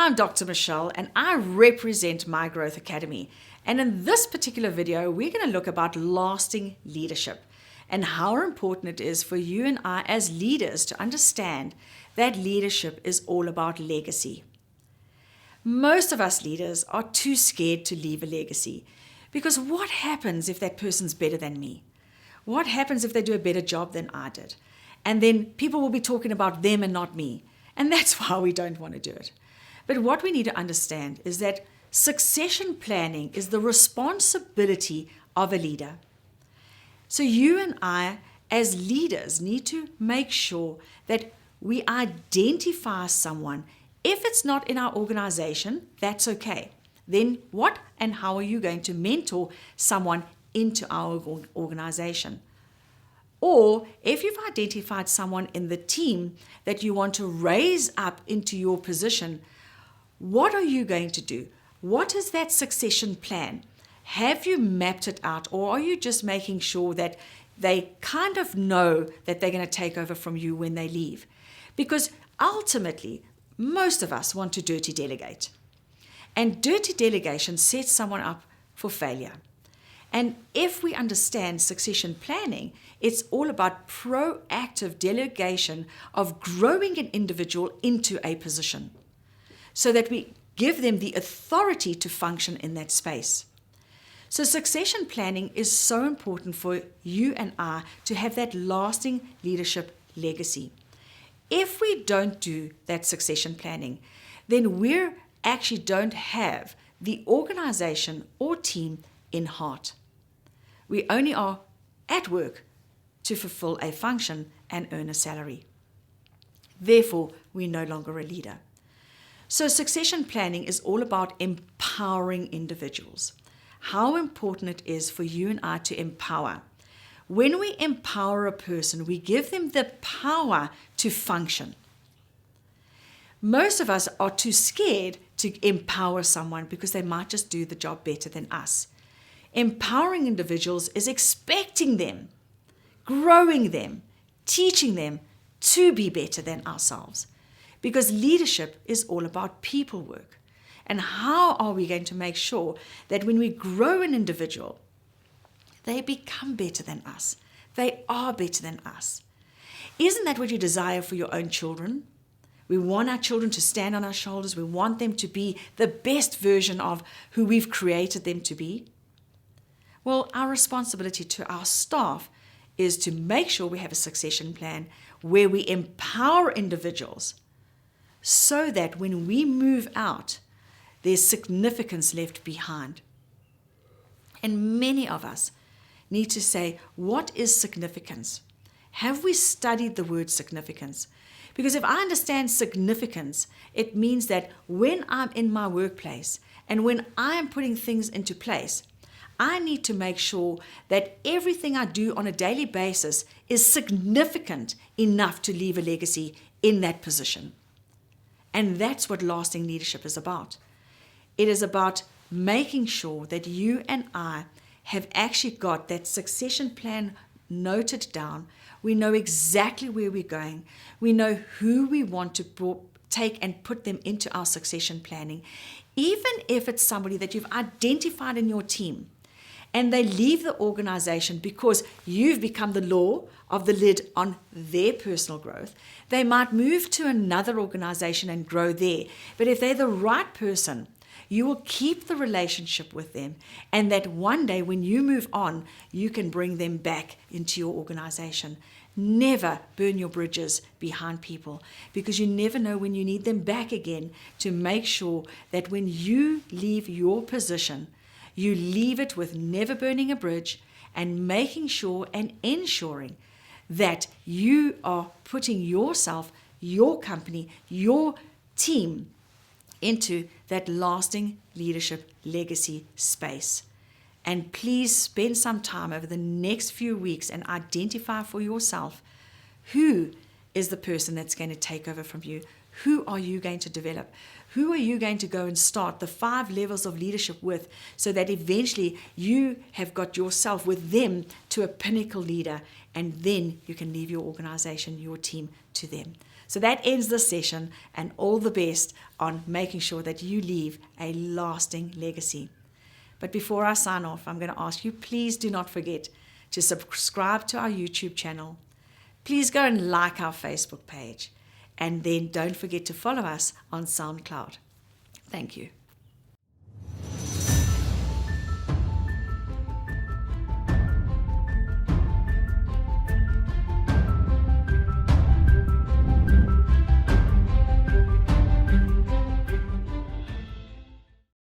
I'm Dr. Michelle and I represent My Growth Academy. And in this particular video, we're going to look about lasting leadership and how important it is for you and I as leaders to understand that leadership is all about legacy. Most of us leaders are too scared to leave a legacy because what happens if that person's better than me? What happens if they do a better job than I did? And then people will be talking about them and not me. And that's why we don't want to do it. But what we need to understand is that succession planning is the responsibility of a leader. So you and I, as leaders, need to make sure that we identify someone. If it's not in our organization, that's okay. Then what and how are you going to mentor someone into our organization? Or if you've identified someone in the team that you want to raise up into your position, what are you going to do? What is that succession plan? Have you mapped it out, or are you just making sure that they kind of know that they're going to take over from you when they leave? Because ultimately, most of us want to dirty delegate. And dirty delegation sets someone up for failure. And if we understand succession planning, it's all about proactive delegation of growing an individual into a position so that we give them the authority to function in that space. So succession planning is so important for you and I to have that lasting leadership legacy. If we don't do that succession planning, then we actually don't have the organization or team in heart. We only are at work to fulfill a function and earn a salary. Therefore, we're no longer a leader. So succession planning is all about empowering individuals. How important it is for you and I to empower. When we empower a person, we give them the power to function. Most of us are too scared to empower someone because they might just do the job better than us. Empowering individuals is expecting them, growing them, teaching them to be better than ourselves. Because leadership is all about people work. And how are we going to make sure that when we grow an individual, they become better than us? They are better than us. Isn't that what you desire for your own children? We want our children to stand on our shoulders. We want them to be the best version of who we've created them to be. Well, our responsibility to our staff is to make sure we have a succession plan where we empower individuals so that when we move out, there's significance left behind. And many of us need to say, what is significance? Have we studied the word significance? Because if I understand significance, it means that when I'm in my workplace and when I am putting things into place, I need to make sure that everything I do on a daily basis is significant enough to leave a legacy in that position. And that's what lasting leadership is about. It is about making sure that you and I have actually got that succession plan noted down. We know exactly where we're going. We know who we want to take and put them into our succession planning. Even if it's somebody that you've identified in your team and they leave the organization because you've become the law of the lid on their personal growth, they might move to another organization and grow there. But if they're the right person, you will keep the relationship with them, and that one day when you move on, you can bring them back into your organization. Never burn your bridges behind people, because you never know when you need them back again, to make sure that when you leave your position, you leave it with never burning a bridge and making sure and ensuring that you are putting yourself, your company, your team into that lasting leadership legacy space. And please spend some time over the next few weeks and identify for yourself who is the person that's going to take over from you. Who are you going to develop? Who are you going to go and start the 5 levels of leadership with, so that eventually you have got yourself with them to a pinnacle leader, and then you can leave your organization, your team to them. So that ends this session, and all the best on making sure that you leave a lasting legacy. But before I sign off, I'm going to ask you, please do not forget to subscribe to our YouTube channel. Please go and like our Facebook page. And then don't forget to follow us on SoundCloud. Thank you.